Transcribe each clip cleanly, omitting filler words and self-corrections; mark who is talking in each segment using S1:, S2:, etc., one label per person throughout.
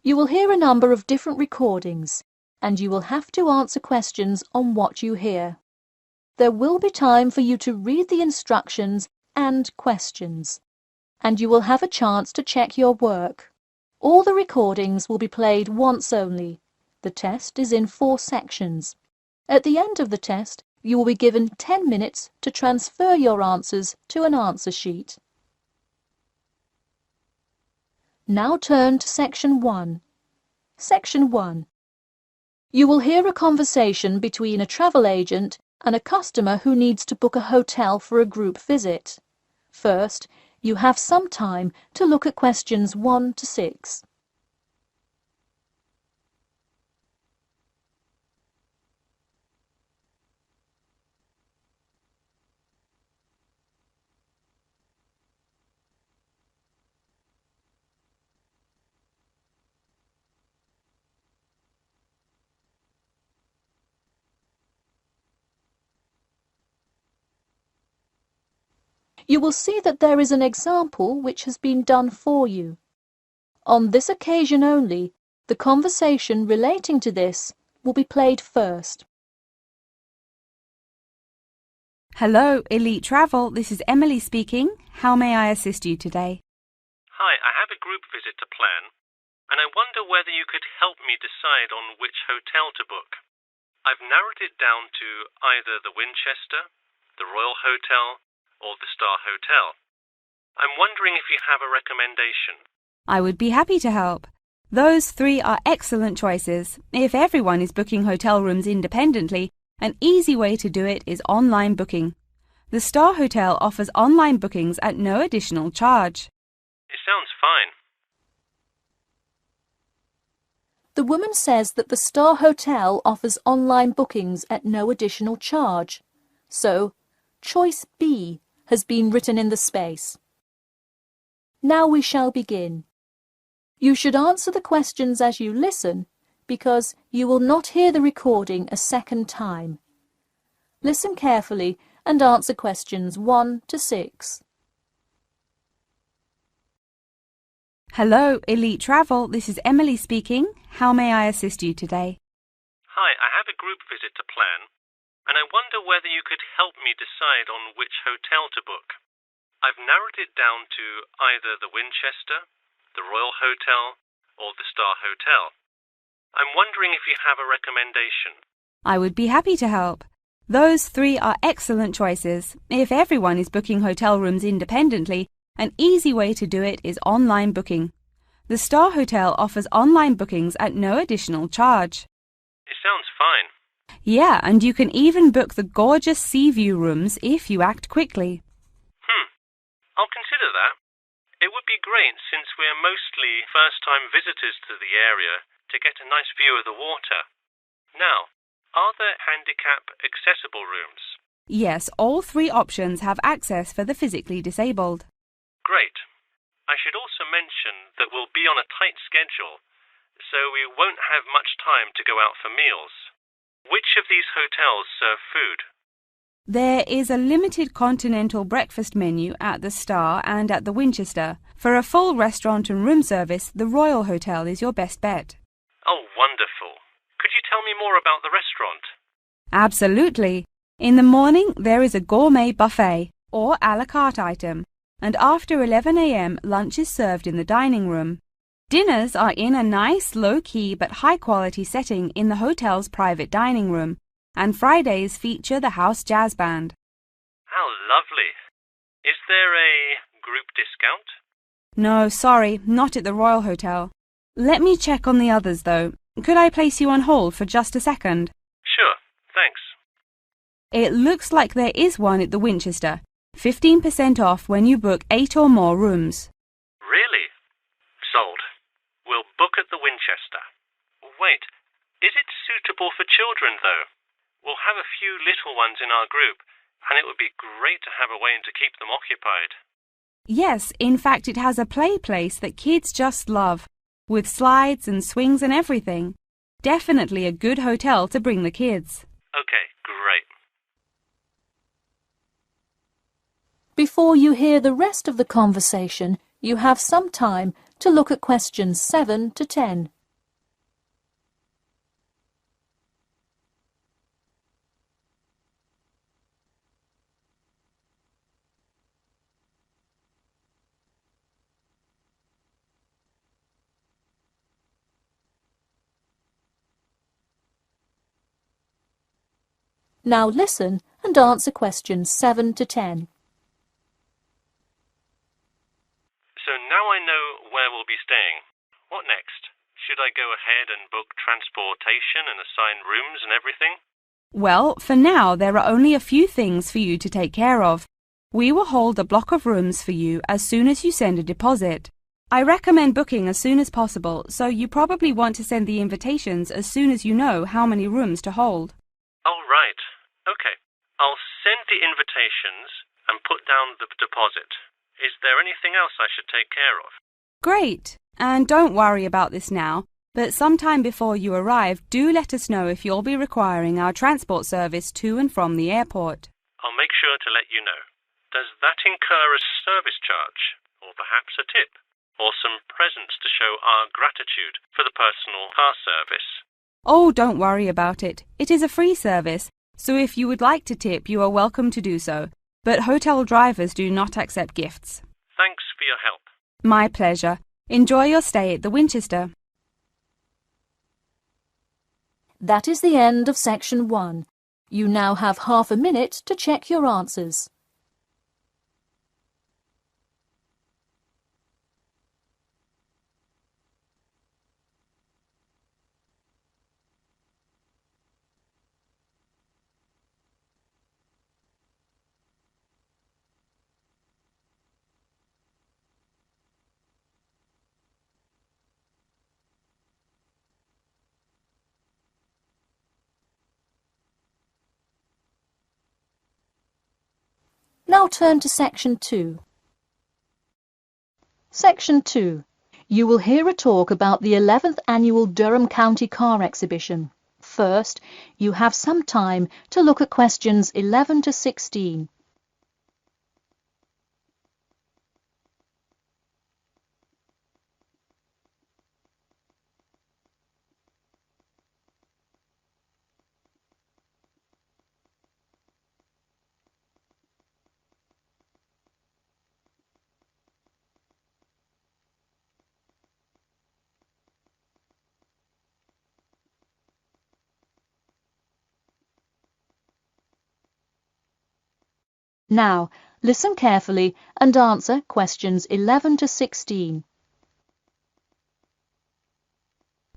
S1: You will hear a number of different recordings, and you will have to answer questions on what you hear. There will be time for you to read the instructions and questions, and you will have a chance to check your work. All the recordings will be played once only. The test is in 4 sections. At the end of the test, you will be given 10 minutes to transfer your answers to an answer sheet. Now turn to Section 1. Section 1. You will hear a conversation between a travel agent and a customer who needs to book a hotel for a group visit. First, you have some time to look at questions 1 to 6. You will see that there is an example which has been done for you. On this occasion only, the conversation relating to this will be played first.
S2: Hello, Elite Travel. This is Emily speaking. How may I assist you today?
S3: Hi, I have a group visit to plan, and I wonder whether you could help me decide on which hotel to book. I've narrowed it down to either the Winchester, the Royal Hotel, or the Star Hotel. I'm wondering if you have a recommendation.
S2: I would be happy to help. Those 3 are excellent choices. If everyone is booking hotel rooms independently, an easy way to do it is online booking. The Star Hotel offers online bookings at no additional charge.
S3: It sounds fine.
S1: The woman says that the Star Hotel offers online bookings at no additional charge. So, choice B has been written in the space. Now we shall begin. You should answer the questions as you listen, because you will not hear the recording a second time. Listen carefully and answer questions 1 to 6.
S2: Hello, Elite Travel. This is Emily speaking. How may I assist you today?
S3: Hi, I have a group visit to plan, and I wonder whether you could help me decide on which hotel to book. I've narrowed it down to either the Winchester, the Royal Hotel, or the Star Hotel. I'm wondering if you have a recommendation.
S2: I would be happy to help. Those 3 are excellent choices. If everyone is booking hotel rooms independently, an easy way to do it is online booking. The Star Hotel offers online bookings at no additional charge.
S3: It sounds fine.
S2: Yeah, and you can even book the gorgeous sea view rooms if you act quickly.
S3: I'll consider that. It would be great since we're mostly first-time visitors to the area to get a nice view of the water. Now, are there handicap-accessible rooms?
S2: Yes, all 3 options have access for the physically disabled.
S3: Great. I should also mention that we'll be on a tight schedule, so we won't have much time to go out for meals. Which of these hotels serve food?
S2: There is a limited continental breakfast menu at the Star and at the Winchester. For a full restaurant and room service, the Royal Hotel is your best bet.
S3: Oh, wonderful. Could you tell me more about the restaurant?
S2: Absolutely. In the morning, there is a gourmet buffet or a la carte item, and after 11 a.m. lunch is served in the dining room. Dinners are in a nice, low-key but high-quality setting in the hotel's private dining room, and Fridays feature the house jazz band.
S3: How lovely. Is there a group discount?
S2: No, sorry, not at the Royal Hotel. Let me check on the others, though. Could I place you on hold for just a second?
S3: Sure, thanks.
S2: It looks like there is one at the Winchester. 15% off when you book 8 or more rooms.
S3: Really? Sold. We'll book at the Winchester. Wait, is it suitable for children, though? We'll have a few little ones in our group, and it would be great to have a way to keep them occupied.
S2: Yes, in fact it has a play place that kids just love, with slides and swings and everything. Definitely a good hotel to bring the kids.
S3: Okay, great.
S1: Before you hear the rest of the conversation, you have some time to look at questions 7 to 10. Now listen and answer questions 7 to 10.
S3: So now I know where we'll be staying. What next? Should I go ahead and book transportation and assign rooms and everything?
S2: Well, for now there are only a few things for you to take care of. We will hold a block of rooms for you as soon as you send a deposit. I recommend booking as soon as possible, so you probably want to send the invitations as soon as you know how many rooms to hold.
S3: Oh, right. Okay. I'll send the invitations and put down the deposit. Is there anything else I should take care of?
S2: Great! And don't worry about this now, but sometime before you arrive, do let us know if you'll be requiring our transport service to and from the airport.
S3: I'll make sure to let you know. Does that incur a service charge, or perhaps a tip, or some presents to show our gratitude for the personal car service?
S2: Oh, don't worry about it. It is a free service, so if you would like to tip, you are welcome to do so. But hotel drivers do not accept gifts.
S3: Thanks for your help.
S2: My pleasure. Enjoy your stay at the Winchester.
S1: That is the end of section 1. You now have half a minute to check your answers. Now turn to section 2. Section 2. You will hear a talk about the 11th Annual Durham County Car Exhibition. First, you have some time to look at questions 11 to 16. Now, listen carefully and answer questions 11 to 16.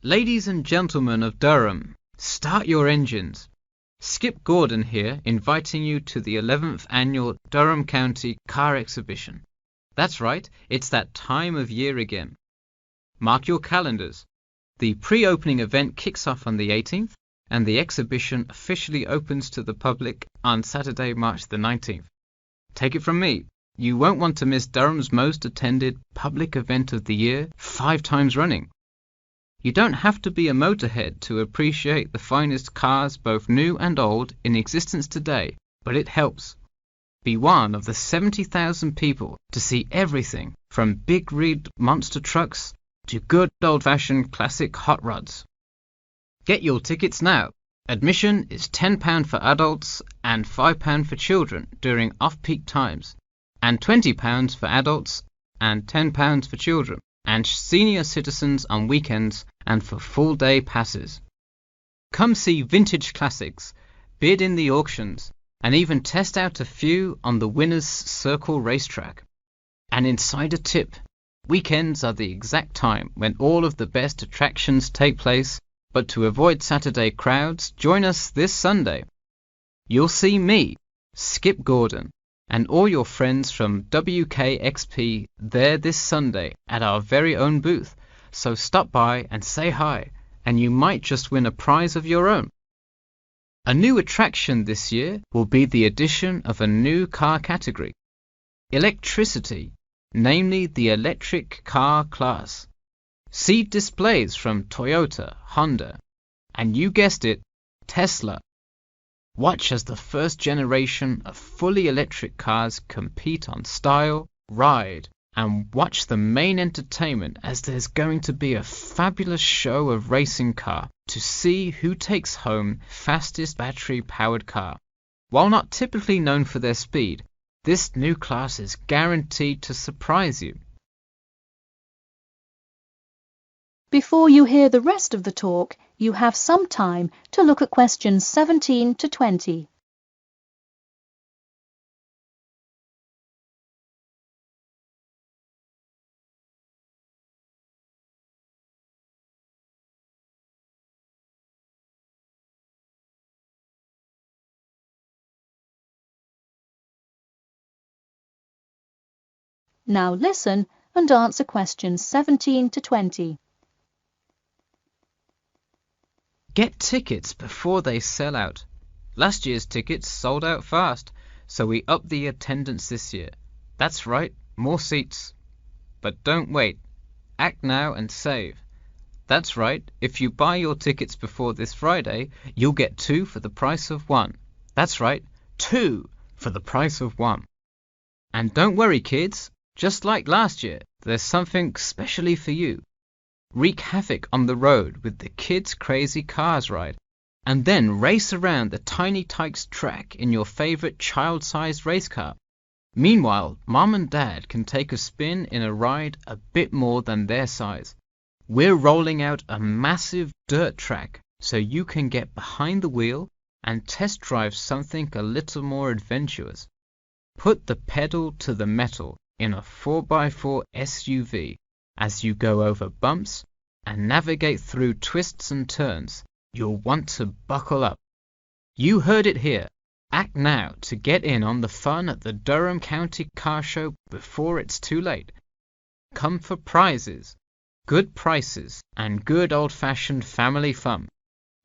S4: Ladies and gentlemen of Durham, start your engines. Skip Gordon here, inviting you to the 11th Annual Durham County Car Exhibition. That's right, it's that time of year again. Mark your calendars. The pre-opening event kicks off on the 18th, and the exhibition officially opens to the public on Saturday, March the 19th. Take it from me, you won't want to miss Durham's most attended public event of the year 5 times running. You don't have to be a motorhead to appreciate the finest cars, both new and old, in existence today, but it helps. Be one of the 70,000 people to see everything from big rig monster trucks to good old-fashioned classic hot rods. Get your tickets now. Admission is £10 for adults and £5 for children during off-peak times, and £20 for adults and £10 for children, and senior citizens on weekends and for full-day passes. Come see vintage classics, bid in the auctions, and even test out a few on the Winners' Circle racetrack. An insider tip: weekends are the exact time when all of the best attractions take place. But to avoid Saturday crowds, join us this Sunday. You'll see me, Skip Gordon, and all your friends from WKXP there this Sunday at our very own booth, so stop by and say hi, and you might just win a prize of your own. A new attraction this year will be the addition of a new car category, electricity, namely the electric car class. See displays from Toyota, Honda, and you guessed it, Tesla. Watch as the first generation of fully electric cars compete on style, ride, and watch the main entertainment as there's going to be a fabulous show of racing car to see who takes home fastest battery-powered car. While not typically known for their speed, this new class is guaranteed to surprise you.
S1: Before you hear the rest of the talk, you have some time to look at questions 17 to 20. Now listen and answer questions 17 to 20.
S4: Get tickets before they sell out. Last year's tickets sold out fast, so we upped the attendance this year. That's right, more seats. But don't wait. Act now and save. That's right, if you buy your tickets before this Friday, you'll get 2 for the price of 1. That's right, 2 for the price of 1. And don't worry, kids, just like last year, there's something specially for you. Wreak havoc on the road with the Kids Crazy Cars ride, and then race around the Tiny Tykes track in your favorite child-sized race car. Meanwhile, Mom and Dad can take a spin in a ride a bit more than their size. We're rolling out a massive dirt track so you can get behind the wheel and test drive something a little more adventurous. Put the pedal to the metal in a 4x4 SUV as you go over bumps and navigate through twists and turns. You'll want to buckle up. You heard it here. Act now to get in on the fun at the Durham County Car Show before it's too late. Come for prizes, good prices, and good old-fashioned family fun.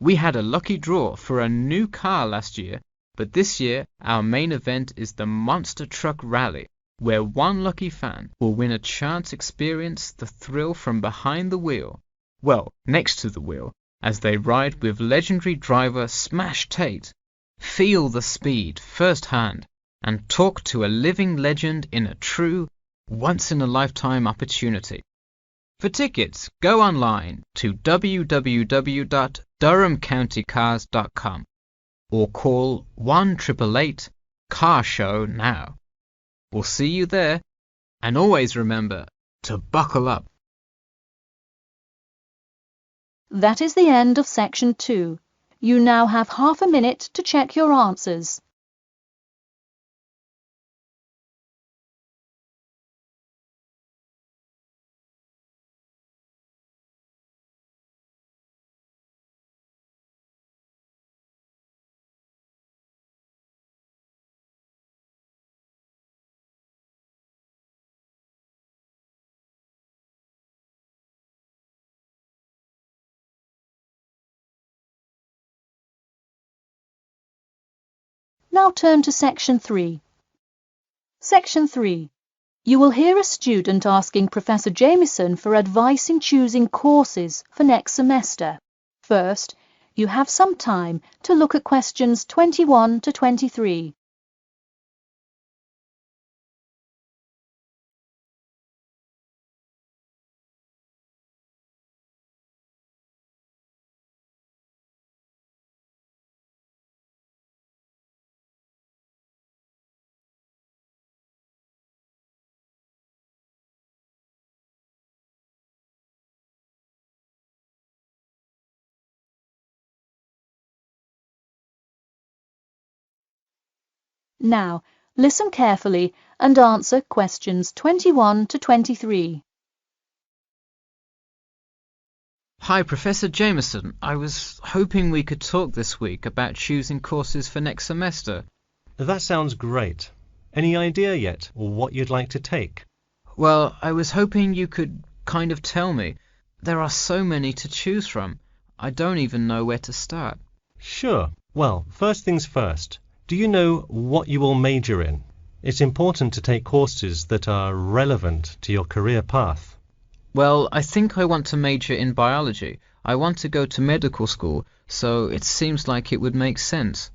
S4: We had a lucky draw for a new car last year, but this year our main event is the Monster Truck Rally, where one lucky fan will win a chance to experience the thrill from behind the wheel, well, next to the wheel, as they ride with legendary driver Smash Tate. Feel the speed firsthand and talk to a living legend in a true, once-in-a-lifetime opportunity. For tickets, go online to www.durhamcountycars.com or call 1-888-CAR-SHOW now. We'll see you there, and always remember to buckle up.
S1: That is the end of section 2. You now have half a minute to check your answers. Now turn to section 3. Section 3. You will hear a student asking Professor Jameson for advice in choosing courses for next semester. First, you have some time to look at questions 21 to 23. Now, listen carefully and answer questions 21 to 23.
S4: Hi, Professor Jameson. I was hoping we could talk this week about choosing courses for next semester.
S5: That sounds great. Any idea yet, or what you'd like to take?
S4: Well, I was hoping you could kind of tell me. There are so many to choose from. I don't even know where to start.
S5: Sure. Well, first things first. Do you know what you will major in? It's important to take courses that are relevant to your career path.
S4: Well, I think I want to major in biology. I want to go to medical school, so it seems like it would make sense.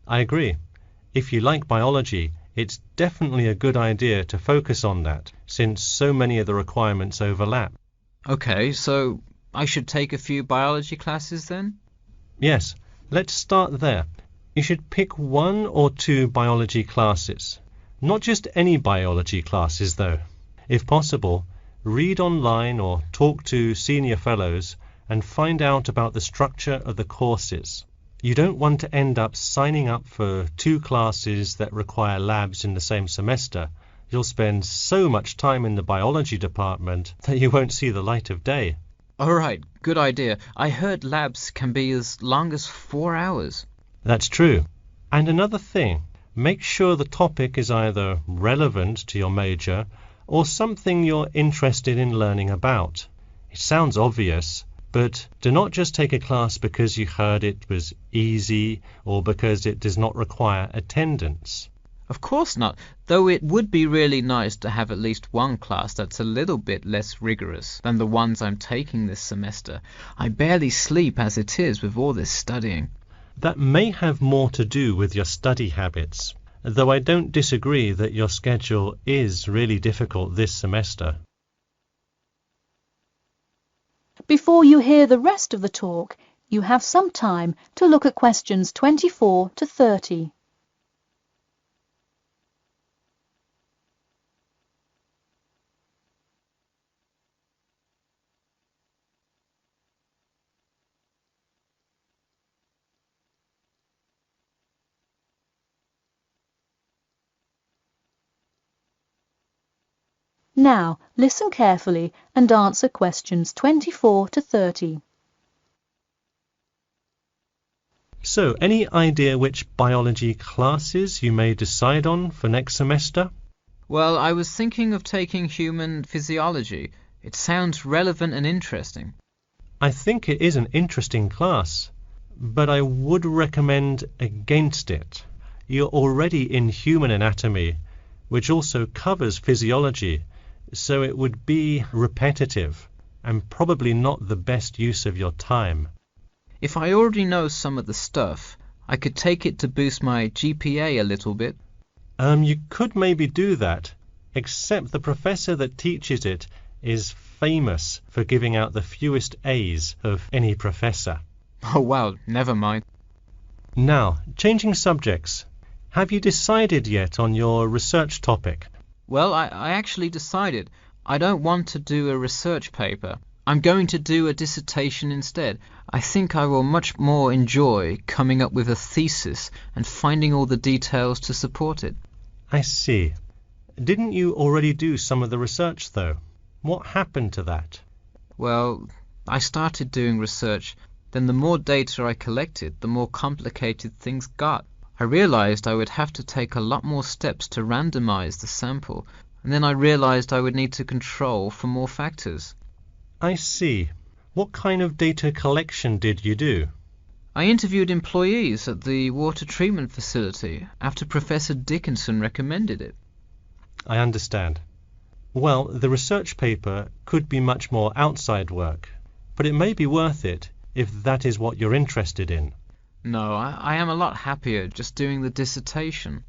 S5: I agree. If you like biology, it's definitely a good idea to focus on that, since so many of the requirements overlap.
S4: Okay, so I should take a few biology classes then?
S5: Yes, let's start there. You should pick 1 or 2 biology classes. Not just any biology classes, though. If possible, read online or talk to senior fellows and find out about the structure of the courses. You don't want to end up signing up for 2 classes that require labs in the same semester. You'll spend so much time in the biology department that you won't see the light of day.
S4: All right, good idea. I heard labs can be as long as 4 hours.
S5: That's true. And another thing, make sure the topic is either relevant to your major or something you're interested in learning about. It sounds obvious, but do not just take a class because you heard it was easy or because it does not require attendance.
S4: Of course not, though it would be really nice to have at least one class that's a little bit less rigorous than the ones I'm taking this semester. I barely sleep as it is with all this studying.
S5: That may have more to do with your study habits, though I don't disagree that your schedule is really difficult this semester.
S1: Before you hear the rest of the talk, you have some time to look at questions 24 to 30. Now, listen carefully and answer questions 24 to 30.
S5: So, any idea which biology classes you may decide on for next semester?
S4: Well, I was thinking of taking human physiology. It sounds relevant and interesting.
S5: I think it is an interesting class, but I would recommend against it. You're already in human anatomy, which also covers physiology, so it would be repetitive and probably not the best use of your time.
S4: If I already know some of the stuff, I could take it to boost my GPA a little bit.
S5: You could maybe do that, except the professor that teaches it is famous for giving out the fewest A's of any professor.
S4: Oh well, never mind.
S5: Now, changing subjects. Have you decided yet on your research topic?
S4: Well, I actually decided I don't want to do a research paper. I'm going to do a dissertation instead. I think I will much more enjoy coming up with a thesis and finding all the details to support it.
S5: I see. Didn't you already do some of the research, though? What happened to that?
S4: Well, I started doing research, then the more data I collected, the more complicated things got. I realized I would have to take a lot more steps to randomize the sample, and then I realized I would need to control for more factors.
S5: I see. What kind of data collection did you do?
S4: I interviewed employees at the water treatment facility after Professor Dickinson recommended it.
S5: I understand. Well, the research paper could be much more outside work, but it may be worth it if that is what you're interested in.
S4: No, I am a lot happier just doing the dissertation.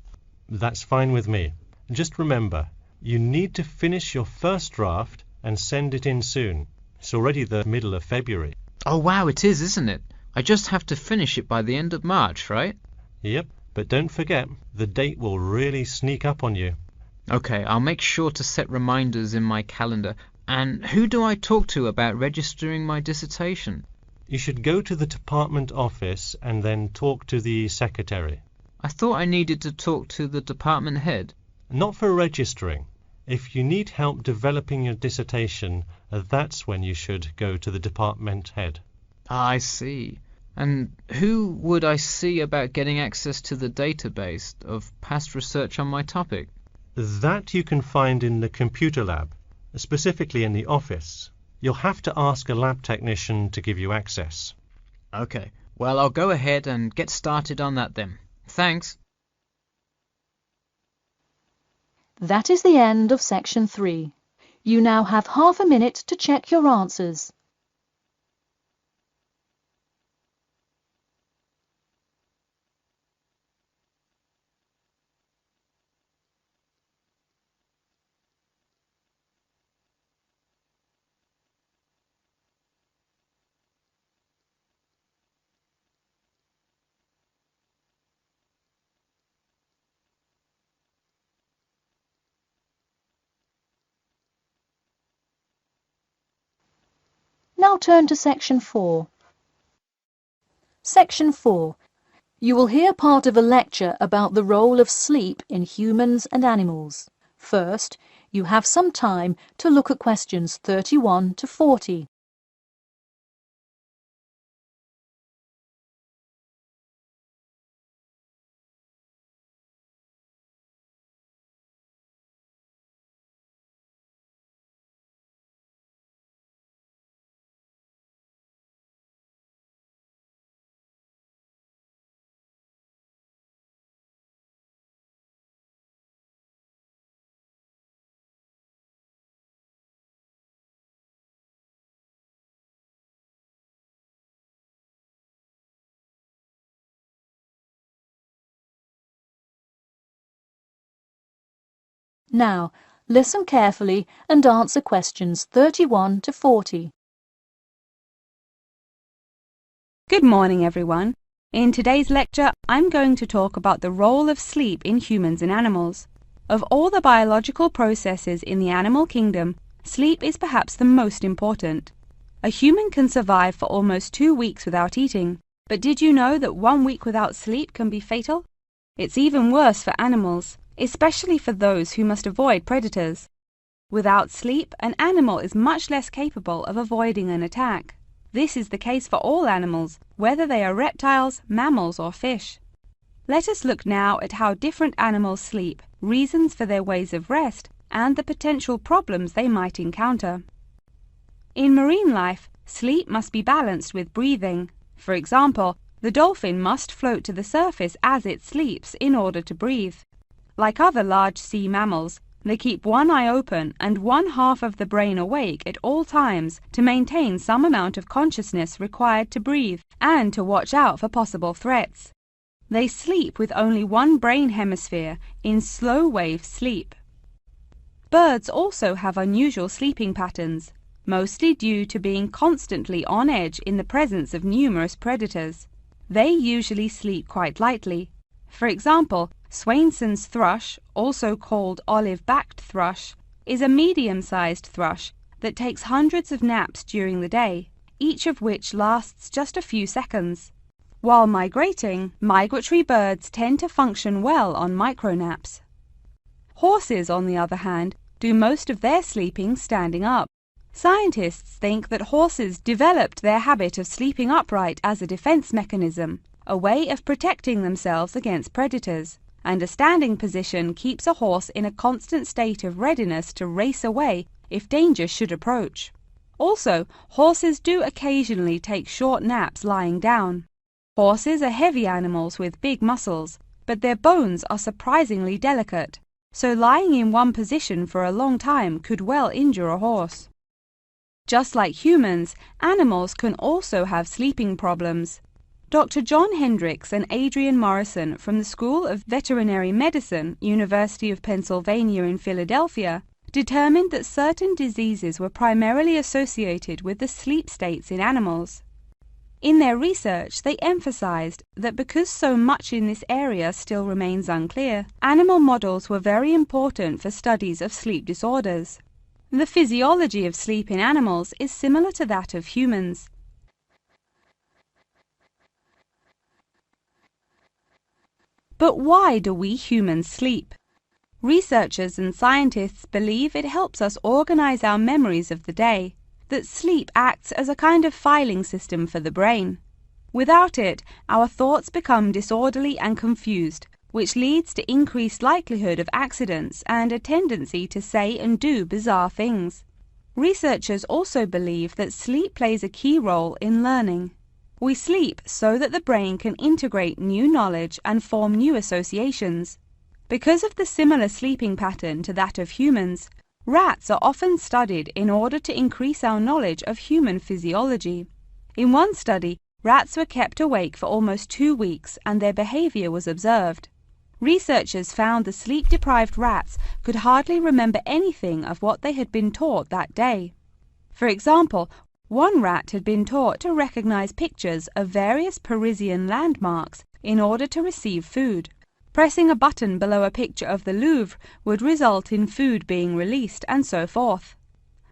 S5: That's fine with me. Just remember, you need to finish your first draft and send it in soon. It's already the middle of February.
S4: Oh wow, it is, isn't it? I just have to finish it by the end of March, right?
S5: Yep, but don't forget, the date will really sneak up on you.
S4: Okay, I'll make sure to set reminders in my calendar. And who do I talk to about registering my dissertation?
S5: You should go to the department office and then talk to the secretary.
S4: I thought I needed to talk to the department head.
S5: Not for registering. If you need help developing your dissertation, that's when you should go to the department head.
S4: Ah, I see. And who would I see about getting access to the database of past research on my topic?
S5: That you can find in the computer lab, specifically in the office. You'll have to ask a lab technician to give you access.
S4: Okay, well, I'll go ahead and get started on that then. Thanks.
S1: That is the end of section 3. You now have half a minute to check your answers. Now turn to section 4. Section 4. You will hear part of a lecture about the role of sleep in humans and animals. First, you have some time to look at questions 31 to 40. Now, listen carefully and answer questions 31 to 40.
S2: Good morning, everyone. In today's lecture, I'm going to talk about the role of sleep in humans and animals. Of all the biological processes in the animal kingdom, sleep is perhaps the most important. A human can survive for almost 2 weeks without eating, but did you know that 1 week without sleep can be fatal? It's even worse for animals, especially for those who must avoid predators. Without sleep, an animal is much less capable of avoiding an attack. This is the case for all animals, whether they are reptiles, mammals, or fish. Let us look now at how different animals sleep, reasons for their ways of rest, and the potential problems they might encounter. In marine life, sleep must be balanced with breathing. For example, the dolphin must float to the surface as it sleeps in order to breathe. Like other large sea mammals, they keep one eye open and one half of the brain awake at all times to maintain some amount of consciousness required to breathe and to watch out for possible threats. They sleep with only one brain hemisphere in slow wave sleep. Birds also have unusual sleeping patterns, mostly due to being constantly on edge in the presence of numerous predators. They usually sleep quite lightly. For example, Swainson's thrush, also called olive-backed thrush, is a medium-sized thrush that takes hundreds of naps during the day, each of which lasts just a few seconds. While migrating, migratory birds tend to function well on micronaps. Horses, on the other hand, do most of their sleeping standing up. Scientists think that horses developed their habit of sleeping upright as a defense mechanism, a way of protecting themselves against predators, and a standing position keeps a horse in a constant state of readiness to race away if danger should approach. Also, horses do occasionally take short naps lying down. Horses are heavy animals with big muscles, but their bones are surprisingly delicate, so lying in one position for a long time could well injure a horse. Just like humans, animals can also have sleeping problems. Dr. John Hendricks and Adrian Morrison from the School of Veterinary Medicine, University of Pennsylvania in Philadelphia, determined that certain diseases were primarily associated with the sleep states in animals. In their research, they emphasized that because so much in this area still remains unclear, animal models were very important for studies of sleep disorders. The physiology of sleep in animals is similar to that of humans. But why do we humans sleep? Researchers and scientists believe it helps us organize our memories of the day, that sleep acts as a kind of filing system for the brain. Without it, our thoughts become disorderly and confused, which leads to increased likelihood of accidents and a tendency to say and do bizarre things. Researchers also believe that sleep plays a key role in learning. We sleep so that the brain can integrate new knowledge and form new associations. Because of the similar sleeping pattern to that of humans, rats are often studied in order to increase our knowledge of human physiology. In one study, rats were kept awake for almost 2 weeks and their behavior was observed. Researchers found the sleep-deprived rats could hardly remember anything of what they had been taught that day. For example, one rat had been taught to recognize pictures of various Parisian landmarks in order to receive food. Pressing a button below a picture of the Louvre would result in food being released, and so forth.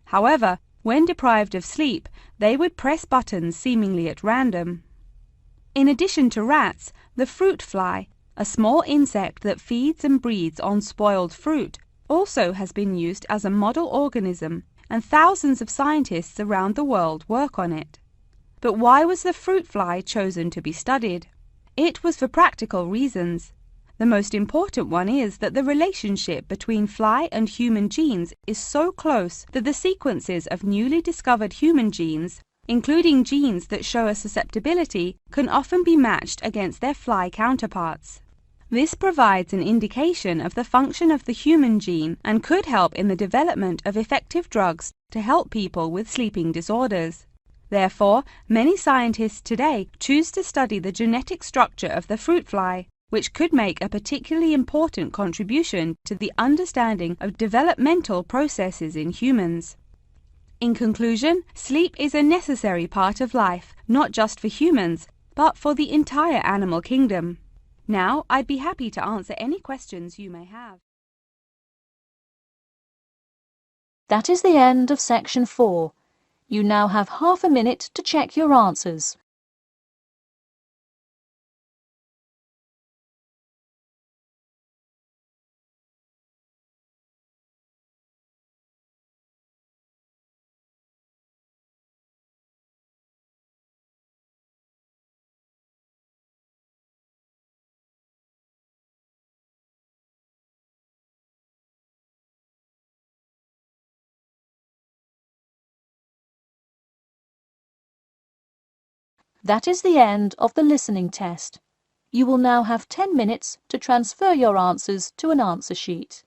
S2: However, when deprived of sleep, they would press buttons seemingly at random. In addition to rats, the fruit fly, a small insect that feeds and breeds on spoiled fruit, also has been used as a model organism, and thousands of scientists around the world work on it. But why was the fruit fly chosen to be studied? It was for practical reasons. The most important one is that the relationship between fly and human genes is so close that the sequences of newly discovered human genes, including genes that show a susceptibility, can often be matched against their fly counterparts. This provides an indication of the function of the human gene and could help in the development of effective drugs to help people with sleeping disorders. Therefore, many scientists today choose to study the genetic structure of the fruit fly, which could make a particularly important contribution to the understanding of developmental processes in humans. In conclusion, sleep is a necessary part of life, not just for humans, but for the entire animal kingdom. Now, I'd be happy to answer any questions you may have.
S1: That is the end of section 4. You now have half a minute to check your answers. That is the end of the listening test. You will now have 10 minutes to transfer your answers to an answer sheet.